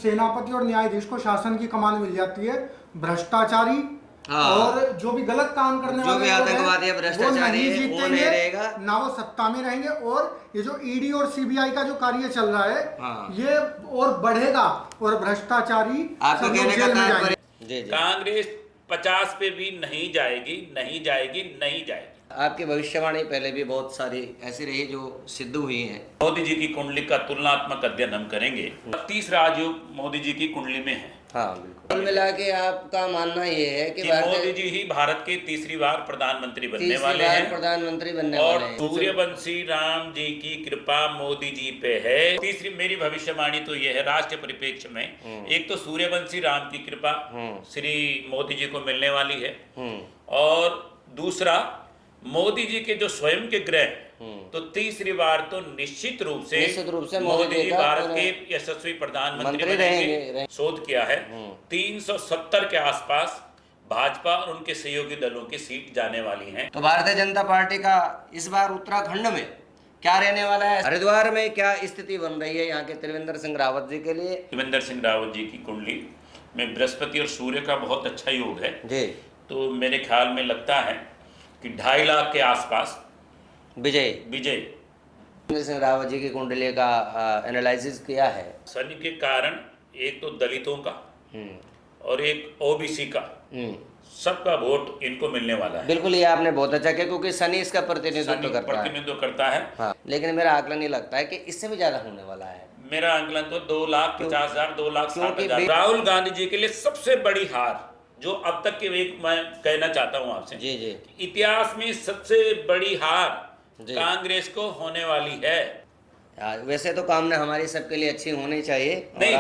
सेनापति और न्यायाधीश को शासन की कमान मिल जाती है। भ्रष्टाचारी और जो भी गलत काम करने जो वाले भी आतंकवादी भ्रष्टाचारी है वो नहीं रहेगा, ना वो सत्ता में रहेंगे। और ये जो ईडी और सीबीआई का जो कार्य चल रहा है ये और बढ़ेगा और भ्रष्टाचारी आपको कहने का तात्पर्य कांग्रेस 50 पे भी नहीं जाएगी, नहीं जाएगी, नहीं जाएगी। आपकी भविष्यवाणी पहले भी बहुत सारी ऐसी रही जो सिद्ध हुई है। मोदी जी की कुंडली का तुलनात्मक अध्ययन हम करेंगे। 30 राजयोग मोदी जी की कुंडली में है। हाँ बिल्कुल। कुल मिला के आपका मानना ये है कि मोदी जी ही भारत के तीसरी बार प्रधानमंत्री बनने वाले हैं। प्रधानमंत्री बनने और वाले हैं। सूर्यवंशी राम जी की कृपा मोदी जी पे है। तीसरी मेरी भविष्यवाणी तो ये है राष्ट्रीय परिप्रेक्ष्य में, एक तो सूर्यवंशी राम की कृपा श्री मोदी जी को मिलने वाली है, और दूसरा मोदी जी के जो स्वयं के ग्रह, तो तीसरी बार तो निश्चित रूप से मोदी जी भारत के यशस्वी प्रधानमंत्री रहेंगे। शोध किया है 370 के आसपास भाजपा और उनके सहयोगी दलों की सीट जाने वाली हैं। तो भारतीय जनता पार्टी का इस बार उत्तराखंड में क्या रहने वाला है? हरिद्वार में क्या स्थिति बन रही है यहाँ के त्रिवेंद्र सिंह रावत जी के लिए? त्रिवेंद्र सिंह रावत जी की कुंडली में बृहस्पति और सूर्य का बहुत अच्छा योग है जी। तो मेरे ख्याल में लगता है कि 2.5 लाख के आसपास विजय। त्रिवेंद्र सिंह रावत जी की कुंडली का एनालिसिस किया है। शनि के कारण एक तो दलितों का और एक ओबीसी का सबका वोट इनको मिलने वाला है। बिल्कुल, ये आपने बहुत अच्छा किया क्योंकि शनि इसका प्रतिनिधित्व करता है। हाँ। लेकिन मेरा आकलन ये लगता है कि इससे भी ज्यादा होने वाला है। मेरा आकलन तो 2,50,000 2,60,000 राहुल गांधी जी के लिए सबसे बड़ी हार जो अब तक के एक मैं कहना चाहता हूं आपसे जी जी, इतिहास में सबसे बड़ी हार कांग्रेस को होने वाली है। वैसे तो कामना हमारी सबके लिए अच्छी होनी चाहिए। नहीं,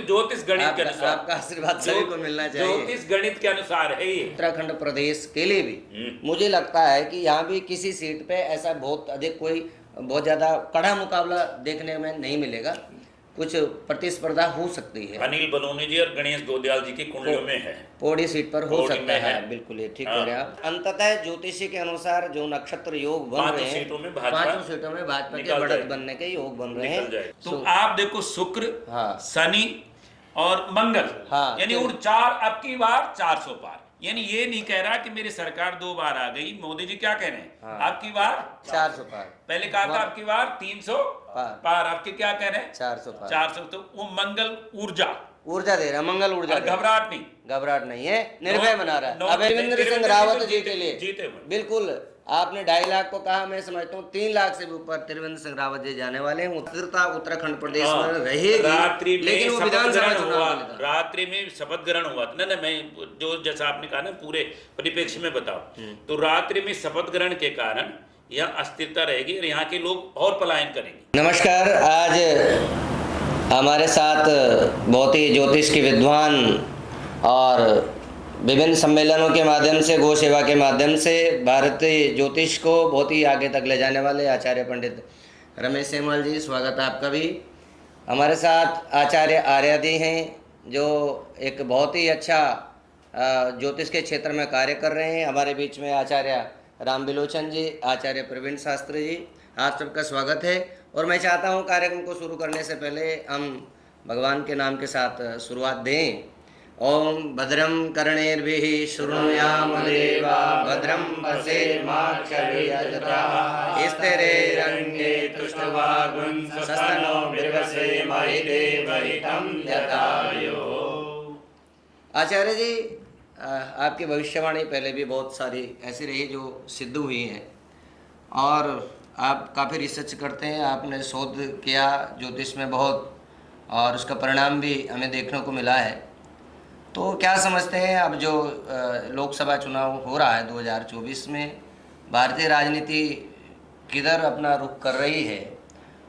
ज्योतिष गणित के अनुसार आपका आशीर्वाद सभी को मिलना चाहिए। ज्योतिष गणित के अनुसार है ये। उत्तराखंड प्रदेश के लिए भी मुझे लगता है कि यहाँ भी किसी सीट पे ऐसा बहुत अधिक कोई बहुत ज्यादा कड़ा मुकाबला देखने में नहीं मिलेगा। कुछ प्रतिस्पर्धा हो सकती है। अनिल बलूनी जी और गणेश गोदियाल जी की कुंडलियों में है। पौड़ी सीट पर हो सकता है। बिल्कुल ये ठीक कह रहे हैं आप। अंततः ज्योतिषी के अनुसार जो नक्षत्र योग बन रहे हैं 5 सीटों में भाजपा के बढ़त बनने के योग बन रहे हैं। तो आप देखो शुक्र, शनि और मंगल, यानी उन 4 अब की बार 400 पार। यानी ये नहीं कह रहा कि मेरी सरकार 2 बार आ गई। मोदी जी क्या कह रहे हैं? आपकी बार 400 पार। पहले कहा था आपकी बार 300 पार। आपके क्या कह रहे हैं? 400। तो वो मंगल ऊर्जा दे रहा है। मंगल ऊर्जा, घबराहट नहीं है, निर्भय बना रहा है। अब त्रिवेंद्र सिंह रावत जी के लिए जीते बिल्कुल। आपने 2.5 लाख को कहा, मैं समझता हूँ 3 लाख से भी ऊपर त्रिवेंद्र सिंह रावत जी जाने वाले हैं। उत्तराखंड प्रदेश में रहेगी। लेकिन वो विधानसभा चुनाव रात्रि में शपथ ग्रहण हुआ था ना, मैं जो जैसा आपने कहा ना पूरे परिप्रेक्ष्य में बताओ, तो रात्रि में शपथ ग्रहण के कारण यह अस्थिरता रहेगी और यहाँ के लोग और पलायन करेंगे। नमस्कार, आज हमारे साथ बहुत ही ज्योतिष के विद्वान और विभिन्न सम्मेलनों के माध्यम से, गौ सेवा के माध्यम से भारतीय ज्योतिष को बहुत ही आगे तक ले जाने वाले आचार्य पंडित रमेश सेमवाल जी, स्वागत है आपका भी। हमारे साथ आचार्य आर्यादी हैं जो एक बहुत ही अच्छा ज्योतिष के क्षेत्र में कार्य कर रहे हैं। हमारे बीच में आचार्य राम बिलोचन जी, आचार्य प्रवीण शास्त्री जी, आप सबका स्वागत है। और मैं चाहता हूँ कार्यक्रम को शुरू करने से पहले हम भगवान के नाम के साथ शुरुआत दें। ओम भद्रम कर्णेर्भिः शृणुयामदेवा भद्रम पश्येमाक्षभिर्यजत्राः स्थिरैरङ्गे तुष्टवागुंसस्तनो बिभर्षेमहि देवहितं यथायो। आचार्य जी, आपकी भविष्यवाणी पहले भी बहुत सारी ऐसी रही जो सिद्ध हुई हैं और आप काफ़ी रिसर्च करते हैं। आपने शोध किया ज्योतिष में बहुत और उसका परिणाम भी हमें देखने को मिला है। तो क्या समझते हैं अब जो लोकसभा चुनाव हो रहा है 2024 में, भारतीय राजनीति किधर अपना रुख कर रही है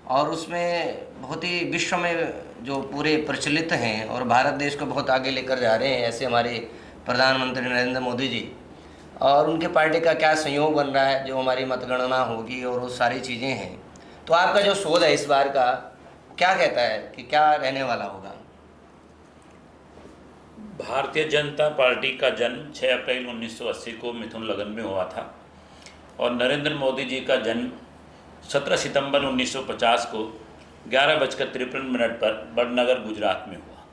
और उसमें बहुत ही विश्व में जो पूरे प्रचलित हैं और भारत देश को बहुत आगे लेकर जा रहे हैं ऐसे हमारे प्रधानमंत्री नरेंद्र मोदी जी, और उनके पार्टी का क्या संयोग बन रहा है, जो हमारी मतगणना होगी और वो सारी चीज़ें हैं। तो आपका जो शोध है इस बार का क्या कहता है कि क्या रहने वाला होगा? भारतीय जनता पार्टी का जन्म 6 अप्रैल 1980 को मिथुन लगन में हुआ था और नरेंद्र मोदी जी का जन्म 17 सितंबर 1950 को 11:53 पर बड़नगर गुजरात में हुआ।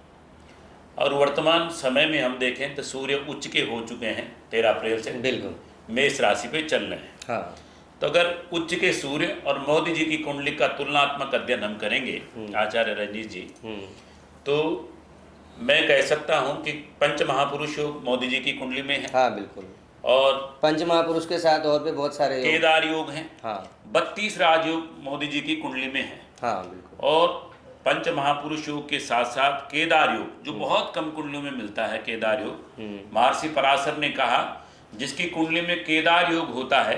और वर्तमान समय में हम देखें तो सूर्य उच्च के हो चुके हैं 13 अप्रैल से, बिल्कुल मेष राशि पे चल रहे हैं। हाँ। तो अगर उच्च के सूर्य और मोदी जी की कुंडली का तुलनात्मक अध्ययन हम करेंगे आचार्य रंजीत जी, तो मैं कह सकता हूं कि पंच महापुरुष योग मोदी जी की कुंडली में है। हाँ बिल्कुल। और पंच महापुरुष के साथ और भी बहुत सारे योग। केदार योग हैं। हाँ। 32 राजयोग मोदी जी की कुंडली में है। हाँ बिल्कुल। और पंच महापुरुष योग के साथ साथ केदार योग, जो बहुत कम कुंडलियों में मिलता है, केदार योग, महर्षि पराशर ने कहा जिसकी कुंडली में केदार योग होता है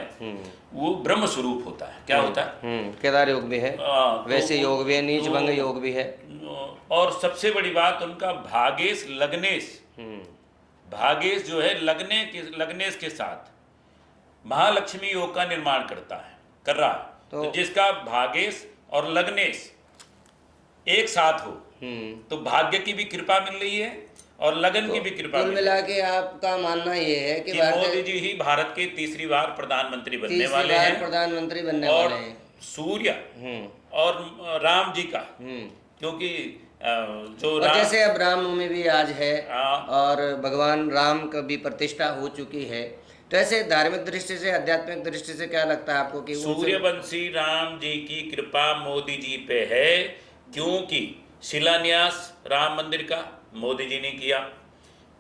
वो ब्रह्म स्वरूप होता है। क्या होता है? केदार योग भी है, वैसे तो, योग भी है, नीच तो, भंग योग भी है। और सबसे बड़ी बात उनका भागेश लग्नेश, भागेश जो है लग्नेश के साथ महालक्ष्मी योग का निर्माण कर रहा है। तो जिसका भागेश और लग्नेश एक साथ हो तो भाग्य की भी कृपा मिल रही है और लगन की भी कृपा। कुल मिला के आपका मानना ये है कि मोदी जी ही भारत के तीसरी बार प्रधानमंत्री बनने वाले हैं। प्रधानमंत्री बनने और वाले हैं। सूर्य और राम जी का, क्योंकि जो और जैसे अब रामनवमी भी आज है और भगवान राम का भी प्रतिष्ठा हो चुकी है, तो ऐसे धार्मिक दृष्टि से, आध्यात्मिक दृष्टि से क्या लगता है आपको कि सूर्यवंशी राम जी की कृपा मोदी जी पे है? क्योंकि शिलान्यास राम मंदिर का मोदी जी ने किया,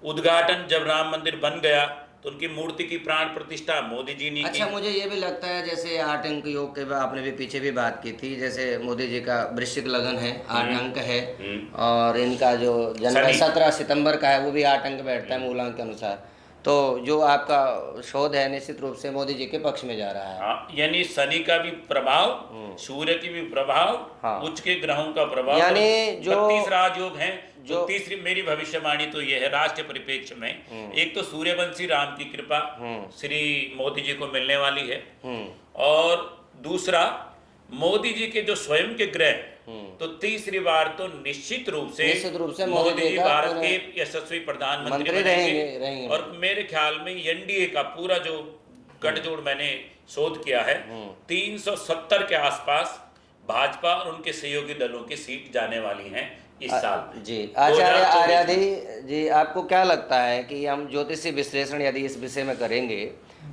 उद्घाटन जब राम मंदिर बन गया तो उनकी मूर्ति की प्राण प्रतिष्ठा मोदी जी ने की। अच्छा, मुझे ये भी लगता है जैसे 8 अंक योग के आपने भी पीछे भी बात की थी, जैसे मोदी जी का वृश्चिक लगन है, 8 अंक है, और इनका जो जन्म 17 सितंबर का है वो भी 8 अंक बैठता है मूलांक के अनुसार। तो जो आपका शोध है निश्चित रूप से मोदी जी के पक्ष में जा रहा है। यानी शनि का भी प्रभाव, सूर्य की भी प्रभाव, उच्च के ग्रहों का प्रभाव, यानी जो 32 राजयोग हैं। जो तीसरी मेरी भविष्यवाणी तो यह है राष्ट्रीय परिप्रेक्ष्य में, एक तो सूर्यवंशी राम की कृपा श्री मोदी जी को मिलने वाली है, और दूसरा मोदी जी के जो स्वयं के ग्रह, तो तीसरी बार तो निश्चित रूप से मोदी जी भारत के यशस्वी प्रधानमंत्री रहेंगे। और मेरे ख्याल में एनडीए का पूरा जो गठजोड़ मैंने शोध किया है, 370 के आसपास भाजपा और उनके सहयोगी दलों की सीट जाने वाली हैं इस साल। जी आचार्य आर्याधि जी, आपको क्या लगता है कि हम ज्योतिषी विश्लेषण यदि इस विषय में करेंगे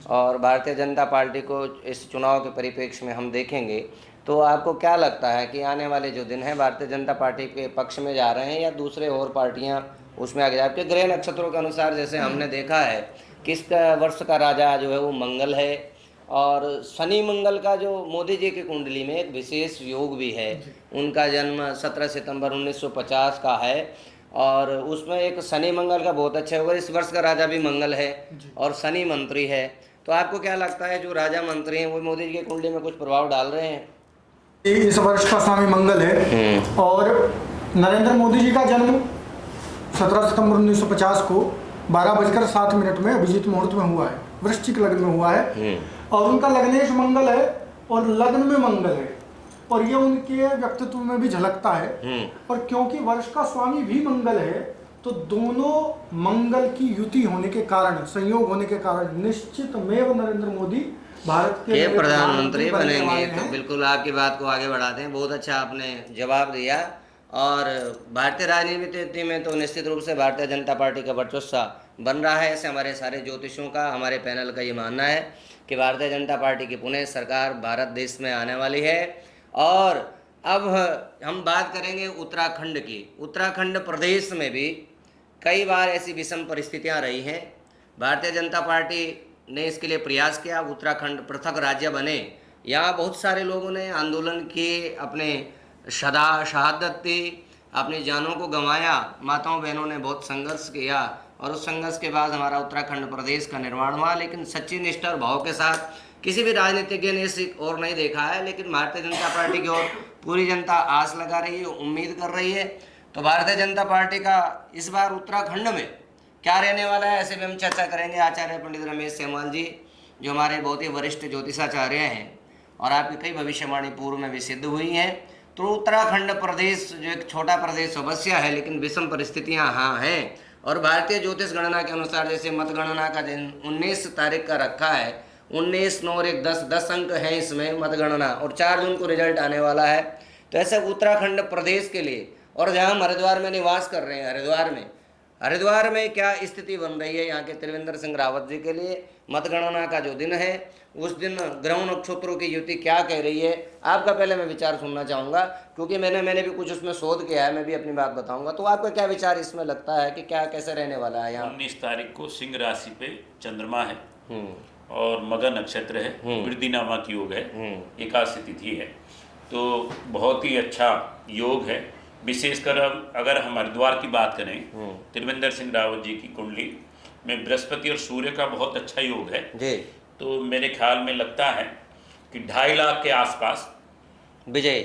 और भारतीय जनता पार्टी को इस चुनाव के परिप्रेक्ष्य में हम देखेंगे, तो आपको क्या लगता है कि आने वाले जो दिन हैं भारतीय जनता पार्टी के पक्ष में जा रहे हैं या दूसरे और पार्टियां उसमें आगे जा? आपके ग्रह नक्षत्रों के अनुसार जैसे हमने देखा है कि इस वर्ष का राजा जो है वो मंगल है, और शनि मंगल का जो मोदी जी की कुंडली में एक विशेष योग भी है। उनका जन्म 17 सितंबर 1950 का है, और उसमें एक शनि मंगल का बहुत अच्छा होगा। इस वर्ष का राजा भी मंगल है और शनि मंत्री है। तो आपको क्या लगता है जो राजा मंत्री हैं वो मोदी जी की कुंडली में कुछ प्रभाव डाल रहे हैं? इस वर्ष का स्वामी मंगल है, और नरेंद्र मोदी जी का जन्म 17 सितंबर 1950 को 12:07 में अभिजीत मुहूर्त में हुआ है, वृश्चिक लग्न में हुआ है, और उनका लग्नेश मंगल है और लग्न में मंगल है, और ये उनके व्यक्तित्व में भी झलकता है। और क्योंकि वर्ष का स्वामी भी मंगल है, तो दोनों मंगल की युति होने के कारण, संयोग होने के कारण निश्चित में नरेंद्र मोदी भारत के प्रधानमंत्री बनेंगे। तो बिल्कुल आपकी बात को आगे बढ़ाते हैं। बहुत अच्छा आपने जवाब दिया। और भारतीय राजनीति में तो निश्चित रूप से भारतीय जनता पार्टी का वर्चस्व बन रहा है। ऐसे हमारे सारे ज्योतिषों का, हमारे पैनल का ये मानना है कि भारतीय जनता पार्टी की पुनः सरकार भारत देश में आने वाली है। और अब हम बात करेंगे उत्तराखंड की। उत्तराखंड प्रदेश में भी कई बार ऐसी विषम परिस्थितियां रही हैं। भारतीय जनता पार्टी ने इसके लिए प्रयास किया, उत्तराखंड पृथक राज्य बने। यहाँ बहुत सारे लोगों ने आंदोलन किए, अपने शहादत दी, अपनी जानों को गंवाया, माताओं बहनों ने बहुत संघर्ष किया, और उस संघर्ष के बाद हमारा उत्तराखंड प्रदेश का निर्माण हुआ। लेकिन सच्ची निष्ठा और भाव के साथ किसी भी राजनीतिज्ञ ने इस और नहीं देखा है, लेकिन भारतीय जनता पार्टी की ओर पूरी जनता आस लगा रही है, उम्मीद कर रही है। तो भारतीय जनता पार्टी का इस बार उत्तराखंड में क्या रहने वाला है, ऐसे भी हम चर्चा करेंगे आचार्य पंडित रमेश सेमवाल जी, जो हमारे बहुत ही वरिष्ठ ज्योतिषाचार्य हैं, और आपकी कई भविष्यवाणी पूर्व में भी सिद्ध हुई हैं। तो उत्तराखंड प्रदेश जो एक छोटा प्रदेश अवश्य है, लेकिन विषम परिस्थितियां हाँ हैं। और भारतीय ज्योतिष गणना के अनुसार जैसे मतगणना का दिन 19 तारीख का रखा है, 19, 9 और 1, 10 अंक हैं इसमें मतगणना, और 4 जून को रिजल्ट आने वाला है। तो ऐसे उत्तराखंड प्रदेश के लिए, और जहाँ हम हरिद्वार में निवास कर रहे हैं, हरिद्वार में हरिद्वार में क्या स्थिति बन रही है यहाँ के त्रिवेंद्र सिंह रावत जी के लिए? मतगणना का जो दिन है उस दिन ग्रह नक्षत्रों की युति क्या कह रही है? आपका पहले मैं विचार सुनना चाहूँगा, क्योंकि मैंने भी कुछ उसमें शोध किया है, मैं भी अपनी बात बताऊंगा। तो आपका क्या विचार इसमें लगता है कि क्या कैसे रहने वाला है यहाँ? 19 तारीख को सिंह राशि पे चंद्रमा है और मगर नक्षत्र है, वृद्धि नामक योग है, एकादशी तिथि है, तो बहुत ही अच्छा योग है। विशेषकर अगर हम हरिद्वार की बात करें, त्रिवेंद्र सिंह रावत जी की कुंडली में बृहस्पति और सूर्य का बहुत अच्छा योग है जी। तो मेरे ख्याल में लगता है कि 2.5 लाख के आसपास विजय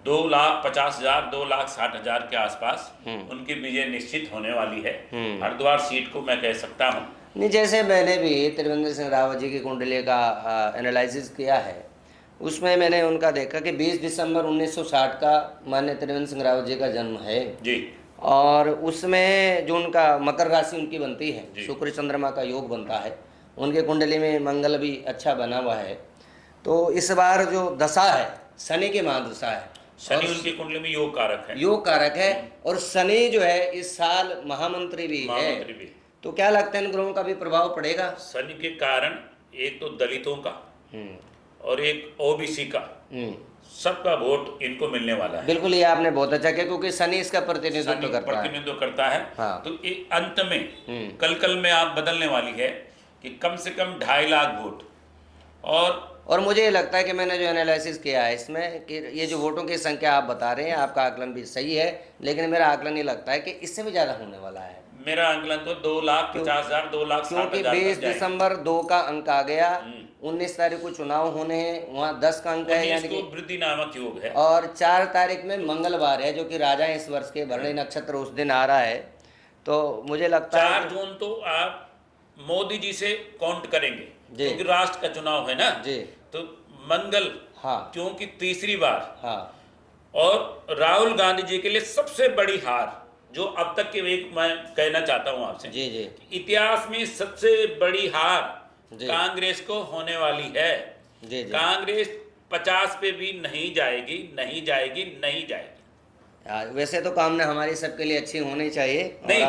2,50,000 2,60,000 के आसपास उनकी विजय निश्चित होने वाली है। हरिद्वार सीट को मैं कह सकता हूँ। नहीं, जैसे मैंने भी त्रिवेंद्र सिंह रावत जी की कुंडली का एनालिसिस किया है, उसमें मैंने उनका देखा कि 20 दिसंबर 1960 का माननीय त्रिवेंद्र सिंह रावत जी का जन्म है जी। और उसमें जो उनका मकर राशि उनकी बनती है, शुक्र चंद्रमा का योग बनता है, उनके कुंडली में मंगल भी अच्छा बना हुआ है। तो इस बार जो दशा है शनि की महादशा है, शनि उनकी कुंडली में योग कारक है और शनि जो है इस साल महामंत्री भी है। तो क्या लगता है इन ग्रहों का भी प्रभाव पड़ेगा? शनि के कारण एक तो दलितों का और एक ओबीसी का सबका वोट इनको मिलने वाला है। बिल्कुल, ये आपने बहुत अच्छा किया, क्योंकि शनि इसका प्रतिनिधित्व करता है। हाँ। तो ये अंत में कल में आप बदलने वाली है कि कम से कम 2.5 लाख वोट। और मुझे ये लगता है कि मैंने जो एनालिसिस किया है इसमें कि ये जो वोटों की संख्या आप बता रहे हैं, आपका आकलन भी सही है, लेकिन मेरा आकलन ये लगता है कि इससे भी ज़्यादा होने वाला है। मेरा आकलन तो 2,50,000 2,60,000 क्योंकि 20 दिसंबर 2 का अंक आ गया, 19 तारीख को चुनाव होने हैं, वहाँ 10 का अंक है, यानी कि वृद्धि नामक योग है, और 4 तारीख में मंगलवार है जो कि राजा इस वर्ष के भरणी नक्षत्र उस दिन आ रहा है। तो मुझे लगता है 4 जून तो आप मोदी जी से काउंट करेंगे क्योंकि राष्ट्र का चुनाव है ना जी। तो मंगल, हाँ, क्योंकि तीसरी बार, हाँ, और राहुल गांधी जी के लिए सबसे बड़ी हार जो अब तक के एक मैं कहना चाहता हूं आपसे जी जी, इतिहास में सबसे बड़ी हार कांग्रेस को होने वाली है जी जी। कांग्रेस 50 पे भी नहीं जाएगी। वैसे तो कामना हमारी सबके लिए अच्छी होनी चाहिए। नहीं,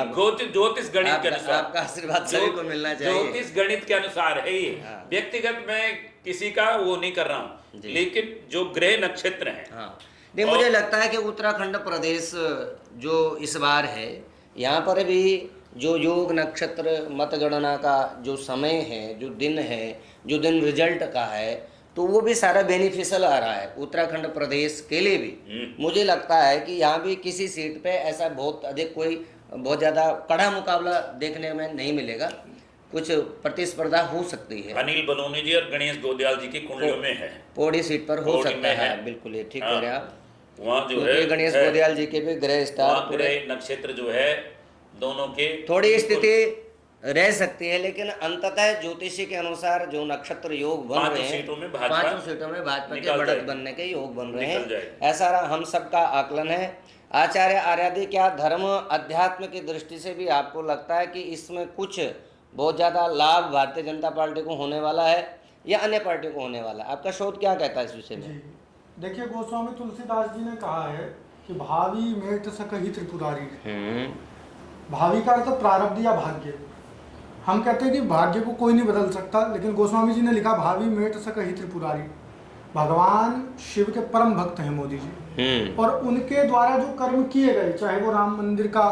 ज्योतिष गणित के अनुसार आपका आशीर्वाद सभी को मिलना चाहिए। ज्योतिष गणित के अनुसार है ये। व्यक्तिगत मैं किसी का वो नहीं कर रहा हूँ, लेकिन जो ग्रह नक्षत्र हैं, हाँ। नहीं, मुझे लगता है कि उत्तराखंड प्रदेश जो इस बार है, यहाँ पर भी जो योग नक्षत्र मतगणना का जो समय है, जो दिन रिजल्ट का है, तो वो भी सारा बेनिफिशियल आ रहा है उत्तराखंड प्रदेश के लिए भी। मुझे लगता है कि यहाँ भी किसी सीट पे ऐसा बहुत ज़्यादा कड़ा मुकाबला देखने में नहीं मिलेगा, कुछ प्रतिस्पर्धा हो सकती है। अनिल बलूनी जी और गणेश गोदियाल जी की कुंडलियों में है, पौड़ी सीट पर हो सकता है। बिल्कुल, ये ठीक कह रहे हैं आप। वहाँ जो है गणेश गोदियाल जी के भी ग्रह स्टार ग्रह नक्षत्र जो है दोनों के थोड़ी स्थिति रह सकती है, लेकिन अंततः ज्योतिषी के अनुसार जो नक्षत्र योग बन रहे हैं, 5 सीटों में भाजपा के बढ़त बनने के योग बन रहे हैं, ऐसा हम सबका आकलन है। आचार्य आर्यादि, क्या धर्म अध्यात्म की दृष्टि से भी आपको लगता है कि इसमें कुछ बहुत ज़्यादा लाभ भारतीय जनता पार्टी को होने वाला है या अन्य पार्टी को होने वाला है? आपका शोध क्या कहता है इस विषय में? देखिए, गोस्वामी तुलसीदास जी ने कहा है कि भावी मेट सकहि त्रिपुरारी। भावी का अर्थ प्रारब्ध या भाग्य। हम कहते हैं कि भाग्य को कोई नहीं बदल सकता, लेकिन गोस्वामी जी ने लिखा भावी मेट सकहि त्रिपुरारी। भगवान शिव के परम भक्त हैं मोदी जी, और उनके द्वारा जो कर्म किए गए, चाहे वो राम मंदिर का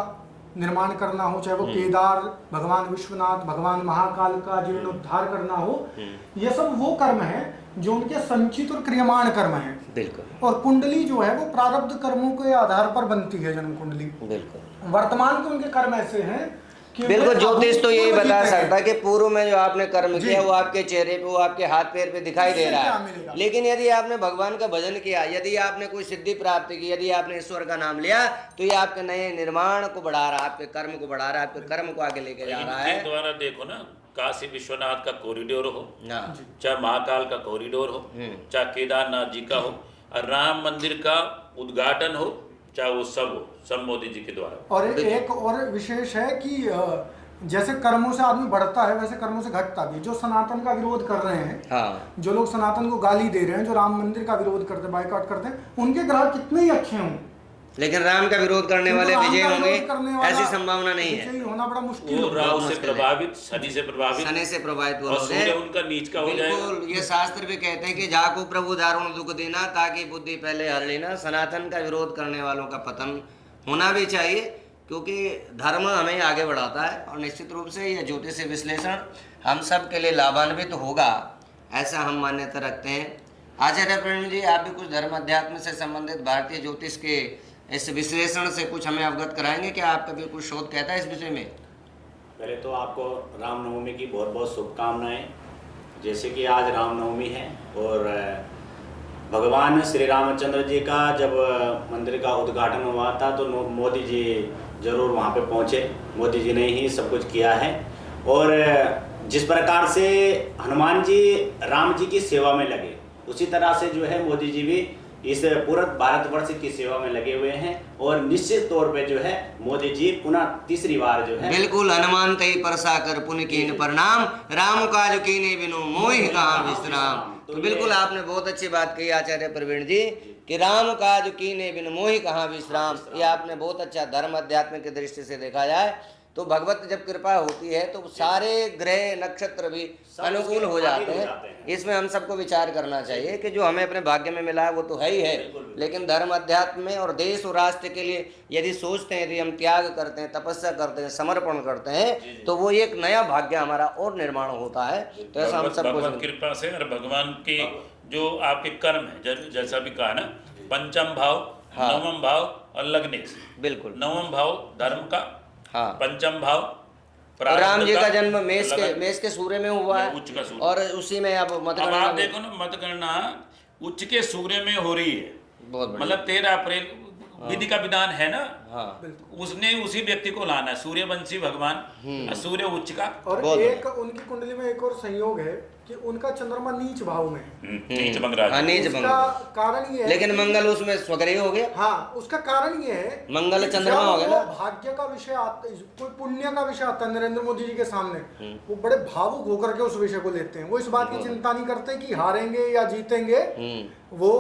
निर्माण करना हो, चाहे वो केदार, भगवान विश्वनाथ, भगवान महाकाल का जीर्णोद्धार करना हो, ये सब वो कर्म है जो उनके संचित और क्रियमाण कर्म है। बिल्कुल। और कुंडली जो है वो प्रारब्ध कर्मों के आधार पर बनती है, जन्म कुंडली। बिल्कुल। वर्तमान के उनके कर्म ऐसे हैं कि बिल्कुल, ज्योतिष तो यही बता सकता है कि पूर्व में जो आपने कर्म किया वो आपके चेहरे पे, वो आपके हाथ पैर पे दिखाई दे रहा है। लेकिन यदि आपने भगवान का भजन किया, यदि आपने कोई सिद्धि प्राप्त की, यदि आपने ईश्वर का नाम लिया, तो ये आपके नए निर्माण को बढ़ा रहा है, आपके कर्म को बढ़ा रहा है, आपके कर्म को आगे लेके जा रहा है। द्वारा देखो ना, काशी विश्वनाथ का कॉरिडोर हो, चाहे महाकाल का कॉरिडोर हो, चाहे केदारनाथ जी का हो, और राम मंदिर का उद्घाटन हो, चाहे वो सब मोदी जी के द्वारा। और एक और विशेष है कि जैसे कर्मों से आदमी बढ़ता है, वैसे कर्मों से घटता भी। जो सनातन का विरोध कर रहे हैं, हाँ, जो लोग सनातन को गाली दे रहे हैं, जो राम मंदिर का विरोध करते, बायकॉट करते हैं, उनके ग्रह कितने ही अच्छे हों, लेकिन राम का विरोध करने वाले राम का विजय विरोध होंगे करने वाला ऐसी संभावना नहीं है। विजयी होना बड़ा मुश्किल वो होगा। राहु से मुश्किल है। प्रभावित, शनि से प्रभावित, शनि से प्रभावित वो और लोग सूर्य हैं। उनका नीच का हो जाएगा। बिल्कुल, ये शास्त्र भी कहते हैं कि जाको प्रभु दारुण दुख देना ताकि बुद्धि पहले हर लेना। सनातन का विरोध करने वालों का पतन होना भी चाहिए, क्योंकि धर्म हमें आगे बढ़ाता है और निश्चित रूप से यह ज्योतिष विश्लेषण हम सब के लिए लाभान्वित होगा, ऐसा हम मान्यता रखते हैं। आचार्य प्रवीण जी, आप भी कुछ धर्म अध्यात्म से संबंधित भारतीय ज्योतिष के इस विश्लेषण से कुछ हमें अवगत कराएंगे क्या? आपका भी कुछ शोध कहता है इस विषय में? पहले तो आपको रामनवमी की बहुत बहुत शुभकामनाएं। जैसे कि आज रामनवमी है और भगवान श्री रामचंद्र जी का जब मंदिर का उद्घाटन हुआ था तो मोदी जी जरूर वहाँ पे पहुँचे। मोदी जी ने ही सब कुछ किया है। और जिस प्रकार से हनुमान जी राम जी की सेवा में लगे, उसी तरह से जो है मोदी जी भी इस पूरे भारतवर्ष की सेवा में लगे हुए हैं। और निश्चित तौर पे जो है मोदी जी पुनः तीसरी बार जो है बिल्कुल, हनुमान तई परसा कर पुण्य कीन प्रणाम, राम काज कीने बिनु मोहि कहाँ विश्राम। तो बिल्कुल आपने बहुत अच्छी बात कही आचार्य प्रवीण जी कि राम काज कीने बिनु मोहि कहाँ विश्राम। ये आपने बहुत अच्छा धर्म अध्यात्म की दृष्टि से देखा जाए तो भगवत जब कृपा होती है तो सारे ग्रह नक्षत्र भी अनुकूल हो जाते हैं। इसमें हम सबको विचार करना चाहिए कि जो हमें अपने भाग्य में मिला है वो तो है ही है, लेकिन धर्म अध्यात्म में और देश और राष्ट्र के लिए यदि सोचते हैं, यदि हम त्याग करते हैं, तपस्या करते हैं, समर्पण करते हैं, तो वो एक नया भाग्य हमारा और निर्माण होता है। तो ऐसा हम सबको भगवत कृपा से और भगवान के जो आपके कर्म है, जैसा भी कहा ना, पंचम भाव, नवम भाव और लग्नेश। बिल्कुल, नवम भाव धर्म का, हाँ, पंचम भाव और राम जी का जन्म मेष के सूर्य में हुआ है, उच्च का सूर्य, और उसी में अब मतगणना आप देखो ना, मतगणना उच्च के सूर्य में हो रही है। बहुत बढ़िया। मतलब 13 अप्रैल विधि का विधान है ना, हाँ, उसने उसी व्यक्ति को लाना है, सूर्यवंशी भगवान, सूर्य उच्च का। और एक उनकी कुंडली में एक और संयोग है कि उनका चंद्रमा नीच भाव में है। नीच मंगराज। हाँ, नीच उसका मंगल, कारण ये है, लेकिन मंगल उसमें स्वग्रही हो गया। हाँ, उसका कारण ये है मंगल कि चंद्रमा जब हो गया वो ना। भाग्य का विषय आता, कोई पुण्य का विषय आता है नरेंद्र मोदी जी के सामने, वो बड़े भावुक होकर के उस विषय को लेते हैं। वो इस बात की चिंता नहीं करते कि हारेंगे या जीतेंगे, वो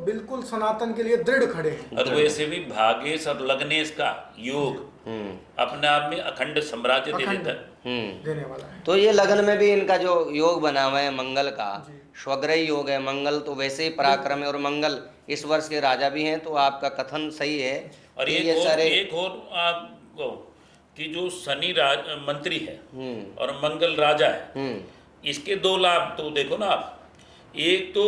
बिल्कुल सनातन के लिए दृढ़ खड़े हैं। और वैसे भी भागेश और लग्नेश का योग अपने आप में अखंड साम्राज्य दे देता है। देने वाला है। तो ये लगन में भी इनका जो योग बना हुआ है मंगल का, स्वग्रही योग है। मंगल तो वैसे ही पराक्रम है और मंगल इस वर्ष के राजा भी हैं, तो आपका कथन सही है। और कि एक और आपको कि जो शनि मंत्री है और मंगल राजा है, इसके दो लाभ तो देखो ना आप। एक तो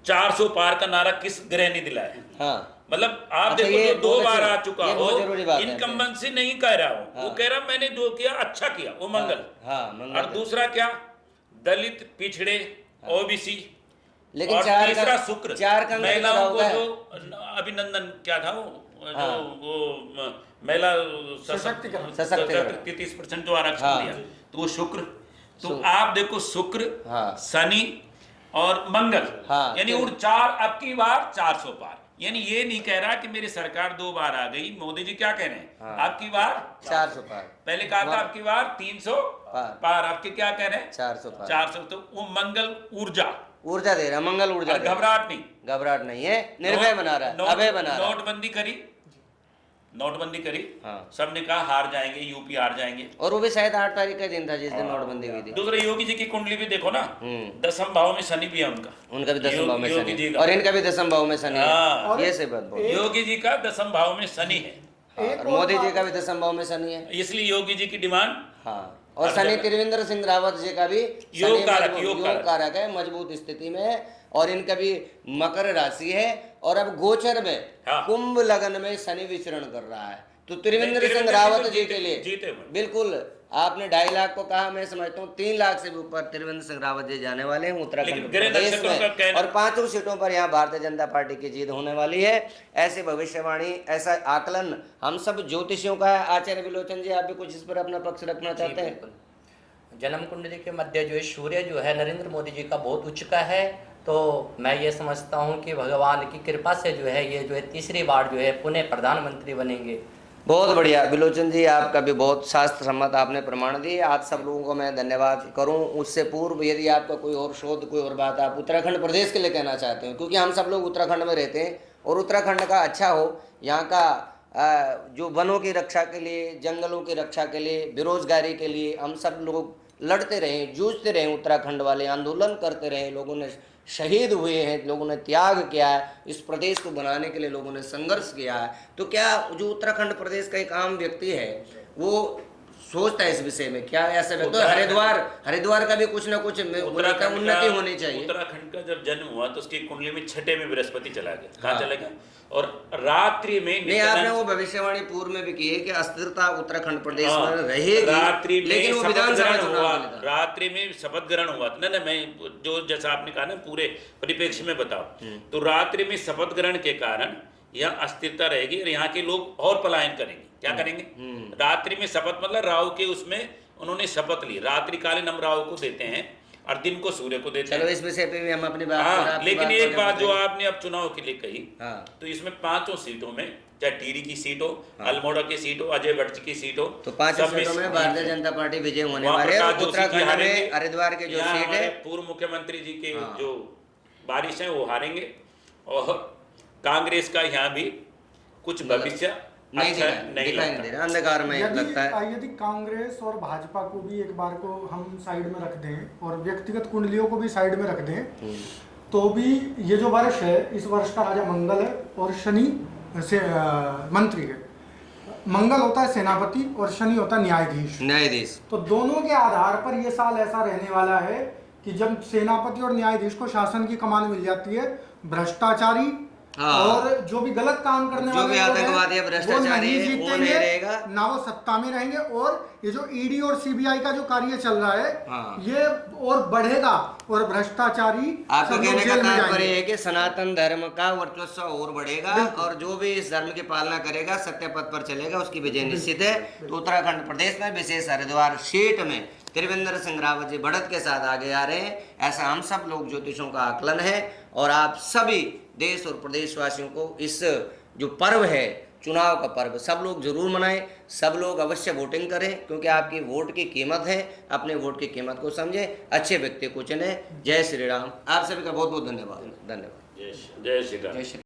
400 पार का नारा किस ग्रह ने दिलाया है? हाँ, मतलब आप अच्छा, देखो, ये जो 2 बहुत बार अच्छा- आ चुका ये हो, बहुत जरूरी बात है। इनकम्बेंसी नहीं कह रहा हूँ, वो कह रहा मैंने जो किया अच्छा किया, वो मंगल। हाँ, मंगल। और दूसरा क्या, दलित, पिछड़े, ओबीसी, लेकिन और चार तीसरा का- शुक्र, चार का अंक महिलाओं को होता है। जो अभिनंदन क्या था हाँ। वो महिला सशक्तिकरण। 33% जो आरक्षण हाँ। दिया, तो वो शुक्र। तो आप देखो शुक्र, हाँ। शनि और मंगल, हाँ, यानी तो- उन 4 अब की बार 400 पार। यानी ये नहीं कह रहा कि मेरी सरकार 2 बार आ गई। मोदी जी क्या कह रहे हैं? हाँ। आपकी बार 400 पार, पहले कहा था आपकी बार 300 पार, आपके क्या कह रहे हैं? 400 पार। 400। तो वो मंगल ऊर्जा ऊर्जा दे रहा है, मंगल ऊर्जा और दे रहा है। घबराहट नहीं, घबराहट नहीं है, निर्भय बना रहा है, अभय बना रहा है। नोटबंदी करी, नोटबंदी करी, हाँ। सबने कहा हार जाएंगे, यूपी हार जाएंगे। और वो भी शायद 8 तारीख का दिन था जिस दिन नोटबंदी हुई थी। दूसरे योगी जी की कुंडली भी देखो ना, 10वें भाव में शनि भी है उनका। उनका भी 10वें भाव में योगी जी शनि, का। और इनका भी 10वें भाव में शनि हाँ। है। ये से बात बोल। योगी जी का 10वें भाव में शनि है, और मोदी जी का भी 10वें भाव में शनि है। इसलिए योगी जी की डिमांड। हाँ, और शनि त्रिवेंद्र सिंह रावत जी का भी योग शनि कारक, मजबूत- योग योग कारक है, मजबूत स्थिति में है। और इनका भी मकर राशि है और अब गोचर में हाँ। कुंभ लगन में शनि विचरण कर रहा है। तो त्रिवेंद्र सिंह त्रिवेंद्र रावत तो जी के लिए जीते हुए। बिल्कुल, आपने 2.5 लाख को कहा, मैं समझता हूँ 3 लाख से भी ऊपर त्रिवेंद्र सिंह रावत जी जाने वाले हैं उत्तराखंड लेकिन ग्रह प्रदेश नक्षत्रों का में, कहना- और 5 सीटों पर यहाँ भारतीय जनता पार्टी की जीत होने वाली है। ऐसे भविष्यवाणी, ऐसा आकलन हम सब ज्योतिषियों का है। आचार्य विलोचन जी, आप भी कुछ इस पर अपना पक्ष रखना चाहते हैं? जन्म कुंडली के मध्य जो है सूर्य जो है नरेंद्र मोदी जी का बहुत उच्च का है, तो मैं ये समझता हूँ कि भगवान की कृपा से जो है ये जो है तीसरी बार जो है पुनः प्रधानमंत्री बनेंगे। बहुत बढ़िया विलोचन जी, आपका भी बहुत शास्त्र सम्मत आपने प्रमाण दिए। आप सब लोगों को मैं धन्यवाद करूं। उससे पूर्व यदि आपका कोई और शोध, कोई और बात आप उत्तराखंड प्रदेश के लिए कहना चाहते हो, क्योंकि हम सब लोग उत्तराखंड में रहते हैं और उत्तराखंड का अच्छा हो, यहाँ का जो वनों की रक्षा के लिए, जंगलों की रक्षा के लिए, बेरोजगारी के लिए हम सब लोग लड़ते रहे, जूझते रहे, उत्तराखंड वाले आंदोलन करते रहे, लोगों ने शहीद हुए हैं, लोगों ने त्याग किया है, इस प्रदेश को बनाने के लिए लोगों ने संघर्ष किया है। तो क्या जो उत्तराखंड प्रदेश का एक आम व्यक्ति है वो सोचता है इस विषय में? क्या ऐसा व्यक्ति, तो हरिद्वार का भी कुछ ना कुछ उन्नति होनी चाहिए। उत्तराखंड का जब जन्म हुआ तो उसकी कुंडली में छठे में बृहस्पति चला गया। कहाँ चला गया? और रात्रि में नहीं, आपने वो भविष्यवाणी पूर्व में भी की है कि अस्थिरता उत्तराखंड प्रदेश में रहेगी, रात्रि में लेकिन वो विधानसभा चुनाव में रात्रि में शपथ ग्रहण हुआ था ना। मैं जो जैसा आपने कहा ना पूरे परिप्रेक्ष्य में बताओ, तो रात्रि में शपथ ग्रहण के कारण यहाँ अस्थिरता रहेगी और यहाँ के लोग और पलायन करेंगे। क्या करेंगे? रात्रि में शपथ मतलब राहु के उसमें उन्होंने शपथ ली, रात्रिकालीन हम राहु को देते हैं और दिन को सूर्य को देते हैं। चलो इस विषय पे भी हम अपनी बात हाँ, लेकिन एक बात जो आपने अब चुनाव के लिए कही, तो इसमें 5 सीटों में, चाहे टिहरी की सीट हो, अल्मोड़ा की सीट हो, अजय भट्ट की सीट हो, तो 5 सीटों में भारतीय जनता पार्टी विजय होने वाले है। उत्तराखंड में हरिद्वार के जो सीट है, पूर्व मुख्यमंत्री जी के जो बारिश है वो हारेंगे और कांग्रेस का यहाँ भी कुछ भविष्य नहीं दिखाई दे रहा, अंधकार में लगता है। यदि कांग्रेस और भाजपा को भी एक बार को हम साइड में रख दें और व्यक्तिगत कुंडलियों को भी साइड में रख दें, तो भी ये जो वर्ष है, इस वर्ष का राजा मंगल है और शनि से मंत्री है। मंगल होता है सेनापति और शनि होता है न्यायाधीश। तो दोनों के आधार पर ये साल ऐसा रहने वाला है कि जब सेनापति और न्यायाधीश को शासन की कमान मिल जाती है, भ्रष्टाचारी और जो भी गलत काम करने वाले, जो भी आतंकवादी भ्रष्टाचारी वो नहीं रहेगा, ना वो सत्ता में रहेंगे। और ये जो ईडी और सीबीआई का जो कार्य चल रहा है, ये और बढ़ेगा और भ्रष्टाचारी, आपको कहने का तात्पर्य है कि सनातन धर्म का वर्चस्व और बढ़ेगा और जो भी इस धर्म की पालना करेगा, सत्य पथ पर चलेगा, उसकी विजय निश्चित है। तो उत्तराखंड प्रदेश में विशेष हरिद्वार सीट में त्रिवेंद्र सिंह रावत जी बढ़त के साथ आगे आ रहे हैं, ऐसा हम सब लोग ज्योतिषों का आकलन है। और आप सभी देश और प्रदेशवासियों को इस जो पर्व है, चुनाव का पर्व, सब लोग जरूर मनाएं, सब लोग अवश्य वोटिंग करें, क्योंकि आपकी वोट की कीमत है। अपने वोट की कीमत को समझें, अच्छे व्यक्ति को चुनें। जय श्री राम। आप सभी का बहुत बहुत धन्यवाद। जय श्री राम।